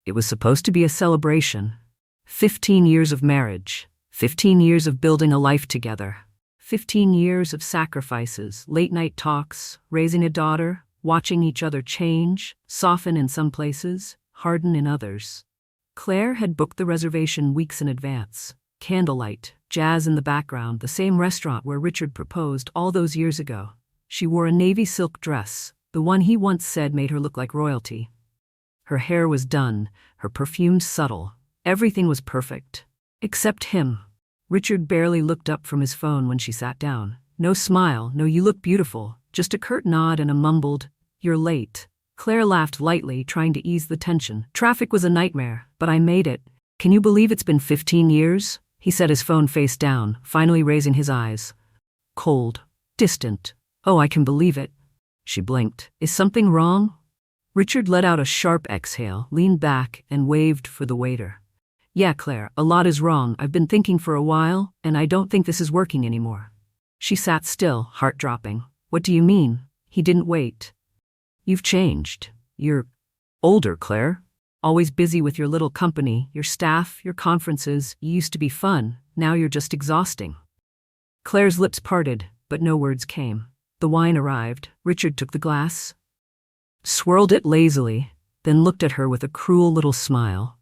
It was supposed to be a celebration. 15 years of marriage. 15 years of building a life together. 15 years of sacrifices, late-night talks, raising a daughter, watching each other change, soften in some places, harden in others. Claire had booked the reservation weeks in advance. Candlelight, jazz in the background, the same restaurant where Richard proposed all those years ago. She wore a navy silk dress, the one he once said made her look like royalty. Her hair was done, her perfume subtle. Everything was perfect. Except him. Richard barely looked up from his phone when she sat down. No smile, no "you look beautiful," just a curt nod and a mumbled, "You're late." Claire laughed lightly, trying to ease the tension. "Traffic was a nightmare, but I made it. Can you believe it's been 15 years? He set his phone face down, finally raising his eyes. Cold. Distant. "Oh, I can believe it." She blinked. "Is something wrong?" Richard let out a sharp exhale, leaned back, and waved for the waiter. "Yeah, Claire, a lot is wrong. I've been thinking for a while, and I don't think this is working anymore." She sat still, heart dropping. "What do you mean?" He didn't wait. "You've changed. You're older, Claire. Always busy with your little company, your staff, your conferences. You used to be fun. Now you're just exhausting." Claire's lips parted, but no words came. The wine arrived. Richard took the glass, swirled it lazily, then looked at her with a cruel little smile.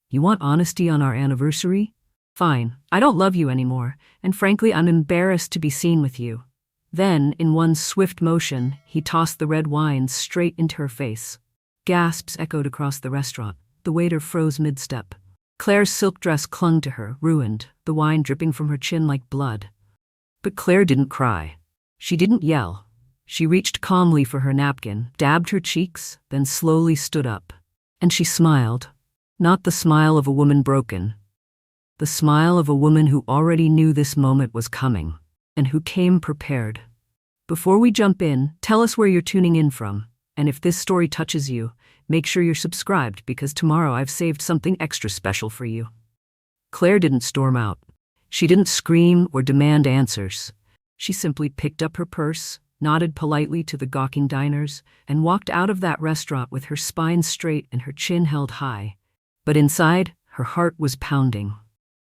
"You want honesty on our anniversary? Fine. I don't love you anymore, and frankly I'm embarrassed to be seen with you." Then, in one swift motion, he tossed the red wine straight into her face. Gasps echoed across the restaurant. The waiter froze mid-step. Claire's silk dress clung to her, ruined, the wine dripping from her chin like blood. But Claire didn't cry. She didn't yell. She reached calmly for her napkin, dabbed her cheeks, then slowly stood up. And she smiled. Not the smile of a woman broken. The smile of a woman who already knew this moment was coming, and who came prepared. "Before we jump in, tell us where you're tuning in from. And if this story touches you, make sure you're subscribed because tomorrow I've saved something extra special for you." Claire didn't storm out. She didn't scream or demand answers. She simply picked up her purse, nodded politely to the gawking diners, and walked out of that restaurant with her spine straight and her chin held high. But inside, her heart was pounding.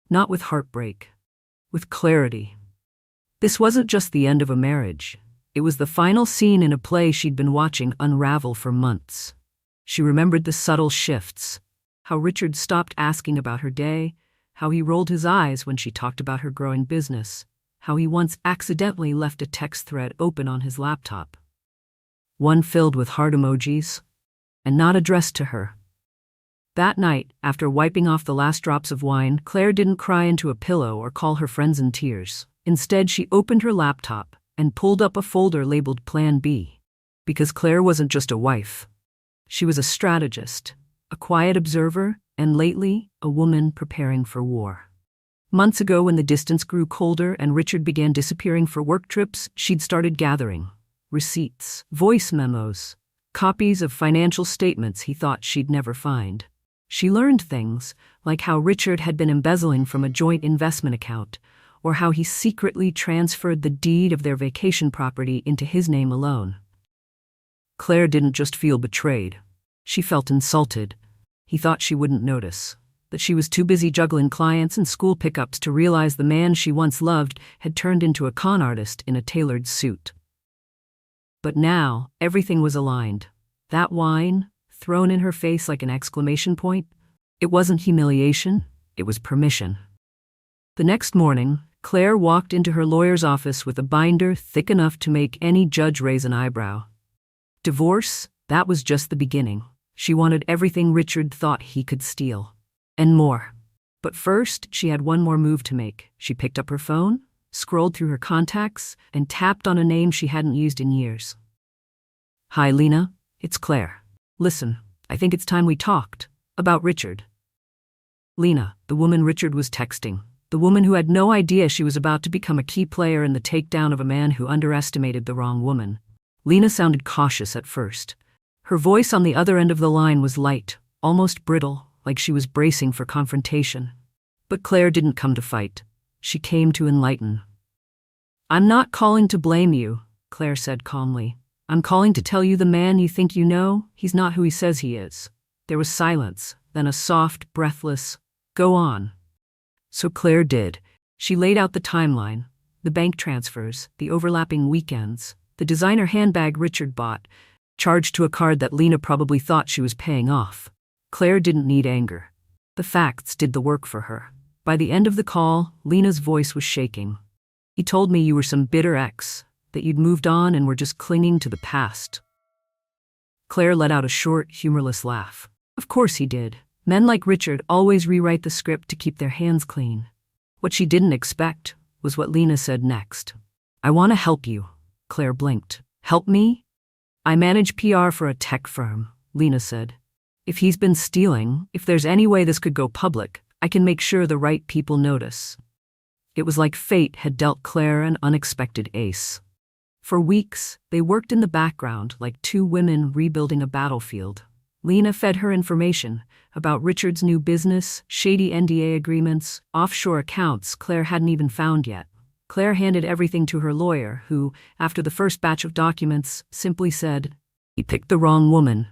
Not with heartbreak. With clarity. This wasn't just the end of a marriage. It was the final scene in a play she'd been watching unravel for months. She remembered the subtle shifts. How Richard stopped asking about her day, how he rolled his eyes when she talked about her growing business, how he once accidentally left a text thread open on his laptop. One filled with heart emojis, and not addressed to her. That night, after wiping off the last drops of wine, Claire didn't cry into a pillow or call her friends in tears. Instead, she opened her laptop and pulled up a folder labeled Plan B. Because Claire wasn't just a wife. She was a strategist, a quiet observer, and lately, a woman preparing for war. Months ago, when the distance grew colder and Richard began disappearing for work trips, she'd started gathering receipts, voice memos, copies of financial statements he thought she'd never find. She learned things, like how Richard had been embezzling from a joint investment account, or how he secretly transferred the deed of their vacation property into his name alone. Claire didn't just feel betrayed. She felt insulted. He thought she wouldn't notice, that she was too busy juggling clients and school pickups to realize the man she once loved had turned into a con artist in a tailored suit. But now, everything was aligned. That wine, thrown in her face like an exclamation point, it wasn't humiliation, it was permission. The next morning, Claire walked into her lawyer's office with a binder thick enough to make any judge raise an eyebrow. Divorce, that was just the beginning. She wanted everything Richard thought he could steal. And more. But first, she had one more move to make. She picked up her phone, scrolled through her contacts, and tapped on a name she hadn't used in years. "Hi, Lena. It's Claire. Listen, I think it's time we talked. About Richard." Lena, the woman Richard was texting. The woman who had no idea she was about to become a key player in the takedown of a man who underestimated the wrong woman. Lena sounded cautious at first. Her voice on the other end of the line was light, almost brittle, like she was bracing for confrontation. But Claire didn't come to fight. She came to enlighten. "I'm not calling to blame you," Claire said calmly. "I'm calling to tell you the man you think you know, he's not who he says he is. There was silence, then a soft, breathless, "Go on." So Claire did. She laid out the timeline, the bank transfers, the overlapping weekends, the designer handbag Richard bought, charged to a card that Lena probably thought she was paying off. Claire didn't need anger. The facts did the work for her. By the end of the call, Lena's voice was shaking. "He told me you were some bitter ex, that you'd moved on and were just clinging to the past." Claire let out a short, humorless laugh. Of course he did. Men like Richard always rewrite the script to keep their hands clean. What she didn't expect was what Lena said next. "I want to help you." Claire blinked. "Help me?" "I manage PR for a tech firm," Lena said. "If he's been stealing, if there's any way this could go public, I can make sure the right people notice." It was like fate had dealt Claire an unexpected ace. For weeks, they worked in the background like two women rebuilding a battlefield. Lena fed her information about Richard's new business, shady NDA agreements, offshore accounts Claire hadn't even found yet. Claire handed everything to her lawyer, who, after the first batch of documents, simply said, "He picked the wrong woman."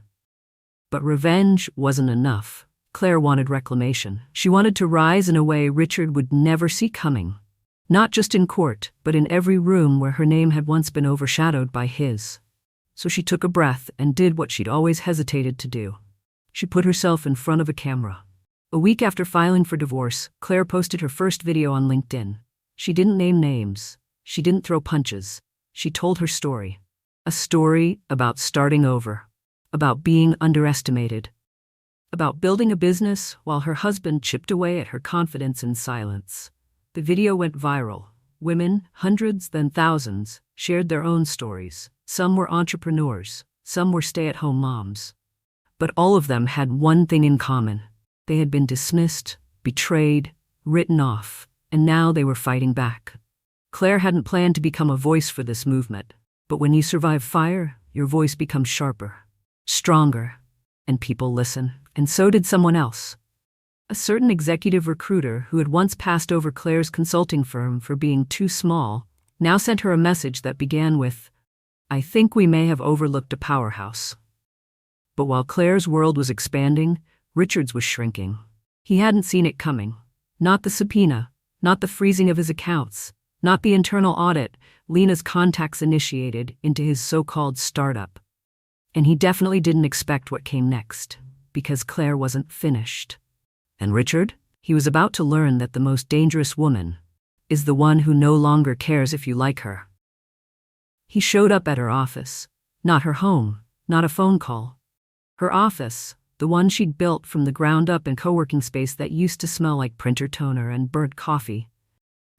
But revenge wasn't enough. Claire wanted reclamation. She wanted to rise in a way Richard would never see coming. Not just in court, but in every room where her name had once been overshadowed by his. So she took a breath and did what she'd always hesitated to do. She put herself in front of a camera. A week after filing for divorce, Claire posted her first video on LinkedIn. She didn't name names. She didn't throw punches. She told her story. A story about starting over. About being underestimated. About building a business while her husband chipped away at her confidence in silence. The video went viral. Women, hundreds then thousands, shared their own stories. Some were entrepreneurs. Some were stay-at-home moms. But all of them had one thing in common. They had been dismissed, betrayed, written off, and now they were fighting back. Claire hadn't planned to become a voice for this movement, but when you survive fire, your voice becomes sharper, stronger, and people listen, and so did someone else. A certain executive recruiter who had once passed over Claire's consulting firm for being too small now sent her a message that began with, "I think we may have overlooked a powerhouse." But while Claire's world was expanding, Richard's was shrinking. He hadn't seen it coming. Not the subpoena, not the freezing of his accounts, not the internal audit Lena's contacts initiated into his so-called startup. And he definitely didn't expect what came next, because Claire wasn't finished. And Richard? He was about to learn that the most dangerous woman is the one who no longer cares if you like her. He showed up at her office, not her home, not a phone call. Her office, the one she'd built from the ground up in co-working space that used to smell like printer toner and burnt coffee.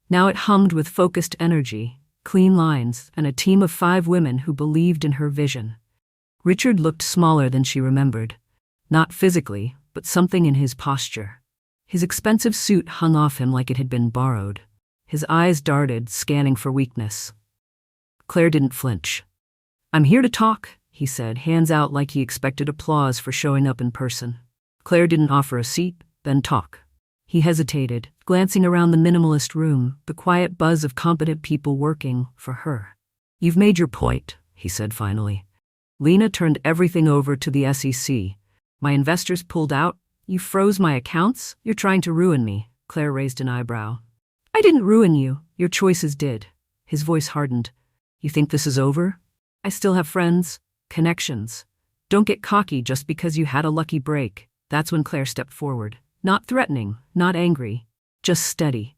Now it hummed with focused energy, clean lines, and a team of 5 women who believed in her vision. Richard looked smaller than she remembered. Not physically, but something in his posture. His expensive suit hung off him like it had been borrowed. His eyes darted, scanning for weakness. Claire didn't flinch. "I'm here to talk," he said, hands out like he expected applause for showing up in person. Claire didn't offer a seat, then talk. He hesitated, glancing around the minimalist room, the quiet buzz of competent people working for her. "You've made your point," he said finally. "Lena turned everything over to the SEC. My investors pulled out. You froze my accounts? You're trying to ruin me." Claire raised an eyebrow. "I didn't ruin you. Your choices did." His voice hardened. "You think this is over? I still have friends, connections. Don't get cocky just because you had a lucky break." That's when Claire stepped forward. Not threatening, not angry, just steady.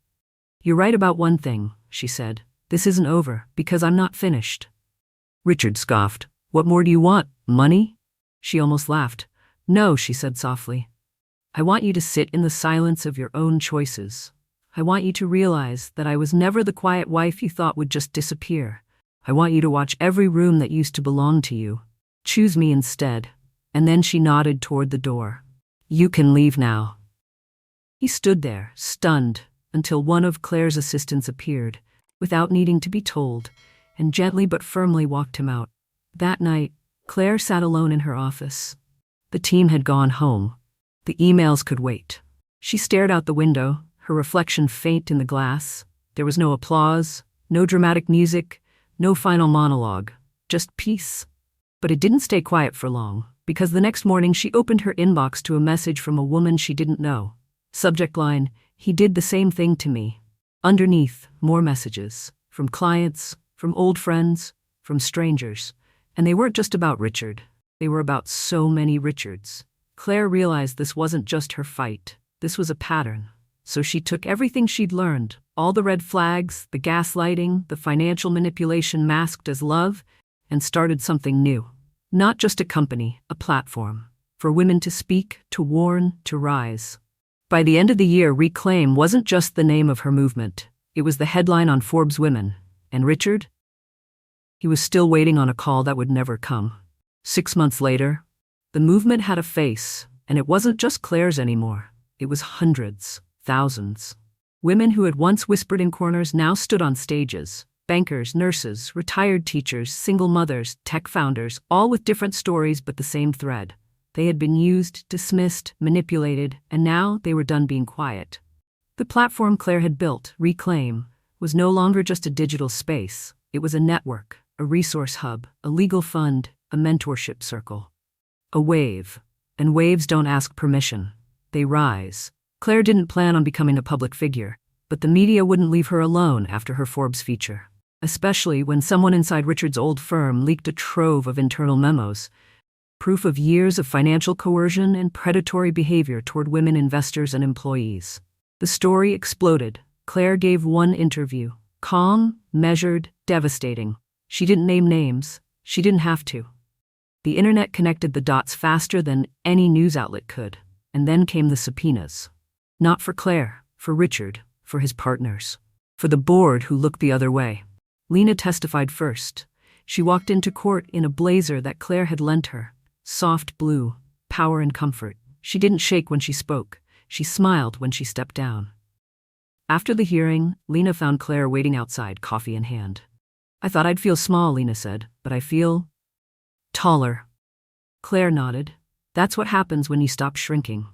"You're right about one thing," she said. "This isn't over, because I'm not finished." Richard scoffed. "What more do you want? Money?" She almost laughed. "No," she said softly. "I want you to sit in the silence of your own choices. I want you to realize that I was never the quiet wife you thought would just disappear. I want you to watch every room that used to belong to you. Choose me instead." And then she nodded toward the door. "You can leave now." He stood there, stunned, until one of Claire's assistants appeared, without needing to be told, and gently but firmly walked him out. That night, Claire sat alone in her office. The team had gone home. The emails could wait. She stared out the window, her reflection faint in the glass. There was no applause, no dramatic music, no final monologue, just peace. But it didn't stay quiet for long. because the next morning she opened her inbox to a message from a woman she didn't know. Subject line, "He did the same thing to me." Underneath, more messages. From clients, from old friends, from strangers. And they weren't just about Richard. They were about so many Richards. Claire realized this wasn't just her fight. This was a pattern. So she took everything she'd learned, all the red flags, the gaslighting, the financial manipulation masked as love, and started something new. Not just a company, a platform. For women to speak, to warn, to rise. By the end of the year, Reclaim wasn't just the name of her movement. It was the headline on Forbes Women. And Richard? He was still waiting on a call that would never come. 6 months later, the movement had a face, and it wasn't just Claire's anymore. It was hundreds, thousands. Women who had once whispered in corners now stood on stages. Bankers, nurses, retired teachers, single mothers, tech founders, all with different stories but the same thread. They had been used, dismissed, manipulated, and now they were done being quiet. The platform Claire had built, Reclaim, was no longer just a digital space. It was a network, a resource hub, a legal fund, a mentorship circle. A wave. And waves don't ask permission. They rise. Claire didn't plan on becoming a public figure, but the media wouldn't leave her alone after her Forbes feature. Especially when someone inside Richard's old firm leaked a trove of internal memos, proof of years of financial coercion and predatory behavior toward women investors and employees. The story exploded. Claire gave one interview. Calm, measured, devastating. She didn't name names. She didn't have to. The internet connected the dots faster than any news outlet could. And then came the subpoenas. Not for Claire, for Richard, for his partners. For the board who looked the other way. Lena testified first. She walked into court in a blazer that Claire had lent her. Soft blue, power and comfort. She didn't shake when she spoke. She smiled when she stepped down. After the hearing, Lena found Claire waiting outside, coffee in hand. "I thought I'd feel small," Lena said, "but I feel taller." Claire nodded. "That's what happens when you stop shrinking."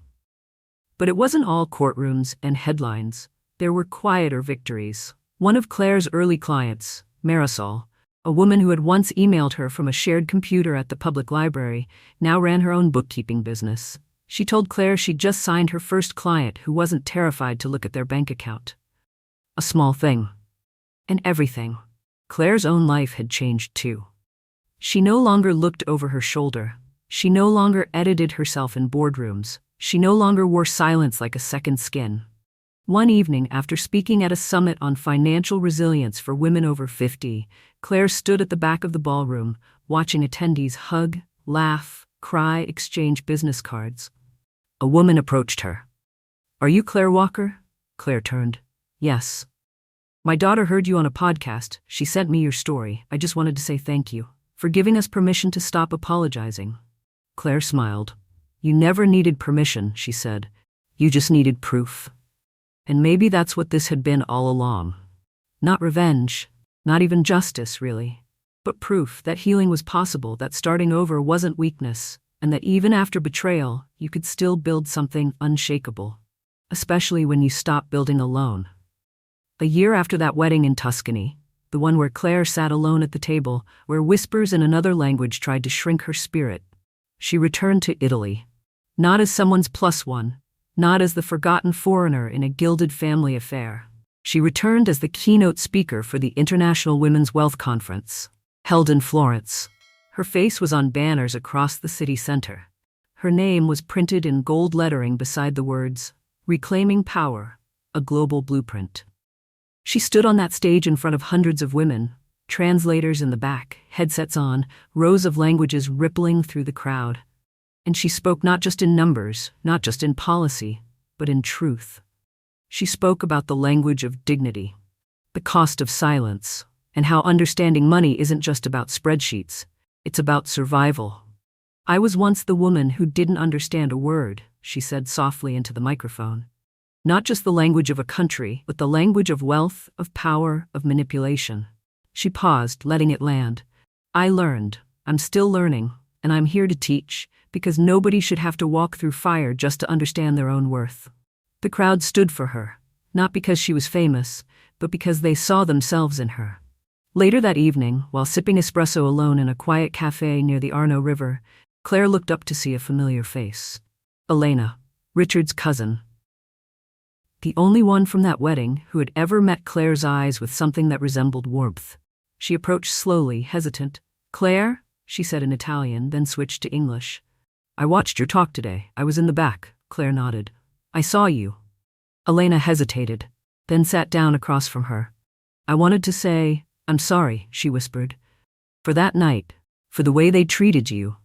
But it wasn't all courtrooms and headlines. There were quieter victories. One of Claire's early clients, Marisol, a woman who had once emailed her from a shared computer at the public library, now ran her own bookkeeping business. She told Claire she'd just signed her first client who wasn't terrified to look at their bank account. A small thing. And everything. Claire's own life had changed too. She no longer looked over her shoulder. She no longer edited herself in boardrooms. She no longer wore silence like a second skin. One evening, after speaking at a summit on financial resilience for women over 50, Claire stood at the back of the ballroom, watching attendees hug, laugh, cry, exchange business cards. A woman approached her. "Are you Claire Walker?" Claire turned. "Yes. My daughter heard you on a podcast. She sent me your story. I just wanted to say thank you for giving us permission to stop apologizing." Claire smiled. "You never needed permission," she said. "You just needed proof." And maybe that's what this had been all along. Not revenge, not even justice, really, but proof that healing was possible, that starting over wasn't weakness, and that even after betrayal, you could still build something unshakable, especially when you stop building alone. A year after that wedding in Tuscany, the one where Claire sat alone at the table, where whispers in another language tried to shrink her spirit, she returned to Italy. Not as someone's plus one, not as the forgotten foreigner in a gilded family affair. She returned as the keynote speaker for the International Women's Wealth Conference, held in Florence. Her face was on banners across the city center. Her name was printed in gold lettering beside the words, "Reclaiming Power, a Global Blueprint." She stood on that stage in front of hundreds of women, translators in the back, headsets on, rows of languages rippling through the crowd. And she spoke not just in numbers, not just in policy, but in truth. She spoke about the language of dignity, the cost of silence, and how understanding money isn't just about spreadsheets, it's about survival. "I was once the woman who didn't understand a word," she said softly into the microphone. Not just the language of a country, but the language of wealth, of power, of manipulation. She paused, letting it land. "I learned, I'm still learning, and I'm here to teach, because nobody should have to walk through fire just to understand their own worth." The crowd stood for her, not because she was famous, but because they saw themselves in her. Later that evening, while sipping espresso alone in a quiet cafe near the Arno River, Claire looked up to see a familiar face. Elena, Richard's cousin. The only one from that wedding who had ever met Claire's eyes with something that resembled warmth. She approached slowly, hesitant. "Claire?" she said in Italian, then switched to English. "I watched your talk today. I was in the back." Claire nodded. "I saw you." Elena hesitated, then sat down across from her. "I wanted to say, I'm sorry," she whispered. "For that night, for the way they treated you.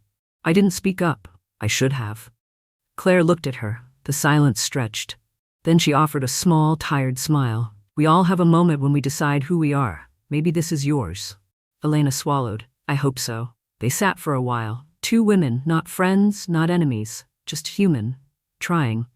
I didn't speak up. I should have." Claire looked at her, the silence stretched. Then she offered a small, tired smile. "We all have a moment when we decide who we are. Maybe this is yours." Elena swallowed. "I hope so." They sat for a while. Two women, not friends, not enemies, just human, trying.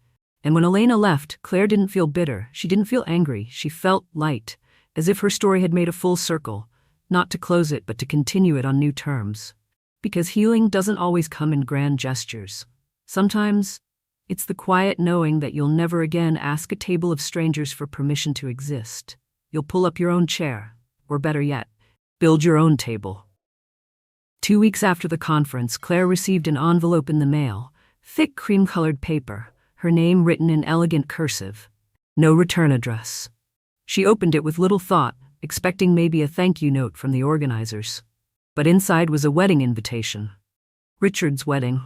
And when Elena left, Claire didn't feel bitter. She didn't feel angry. She felt light, as if her story had made a full circle, not to close it, but to continue it on new terms. Because healing doesn't always come in grand gestures. Sometimes, it's the quiet knowing that you'll never again ask a table of strangers for permission to exist. You'll pull up your own chair, or better yet, build your own table. 2 weeks after the conference, Claire received an envelope in the mail, thick cream-colored paper, her name written in elegant cursive. No return address. She opened it with little thought, expecting maybe a thank you note from the organizers. But inside was a wedding invitation. Richard's wedding.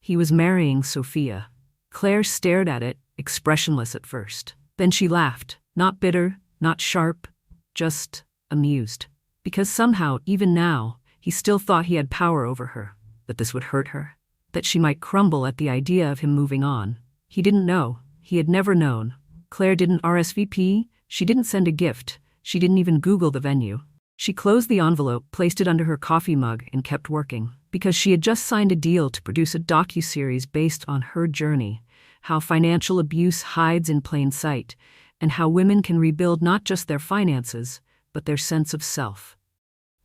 He was marrying Sophia. Claire stared at it, expressionless at first. Then she laughed, not bitter, not sharp, just amused. Because somehow, even now, he still thought he had power over her, that this would hurt her, that she might crumble at the idea of him moving on. He didn't know. He had never known. Claire didn't RSVP, she didn't send a gift, she didn't even Google the venue. She closed the envelope, placed it under her coffee mug, and kept working. Because she had just signed a deal to produce a docuseries based on her journey, how financial abuse hides in plain sight, and how women can rebuild not just their finances, but their sense of self.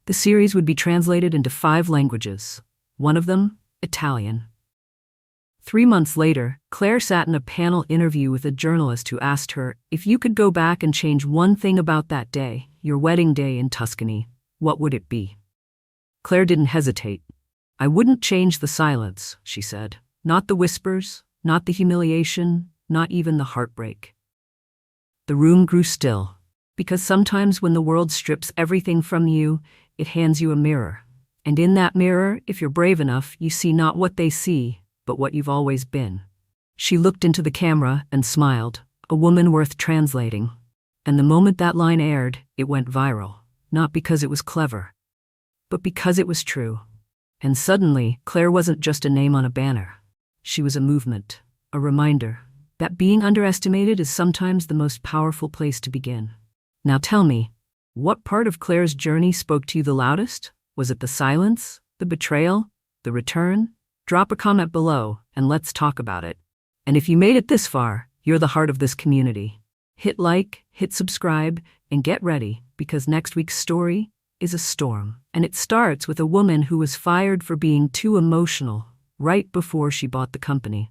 The series would be translated into 5 languages, one of them, Italian. 3 months later, Claire sat in a panel interview with a journalist who asked her, if you could go back and change one thing about that day, your wedding day in Tuscany, what would it be? Claire didn't hesitate. "I wouldn't change the silence," she said. "Not the whispers, not the humiliation, not even the heartbreak." The room grew still, because sometimes when the world strips everything from you, it hands you a mirror. And in that mirror, if you're brave enough, you see not what they see, but what you've always been. She looked into the camera and smiled, a woman worth translating. And the moment that line aired, it went viral, not because it was clever, but because it was true. And suddenly, Claire wasn't just a name on a banner. She was a movement, a reminder that being underestimated is sometimes the most powerful place to begin. Now tell me, what part of Claire's journey spoke to you the loudest? Was it the silence, the betrayal, the return? Drop a comment below, and let's talk about it. And if you made it this far, you're the heart of this community. Hit like, hit subscribe, and get ready, because next week's story is a storm. And it starts with a woman who was fired for being too emotional right before she bought the company.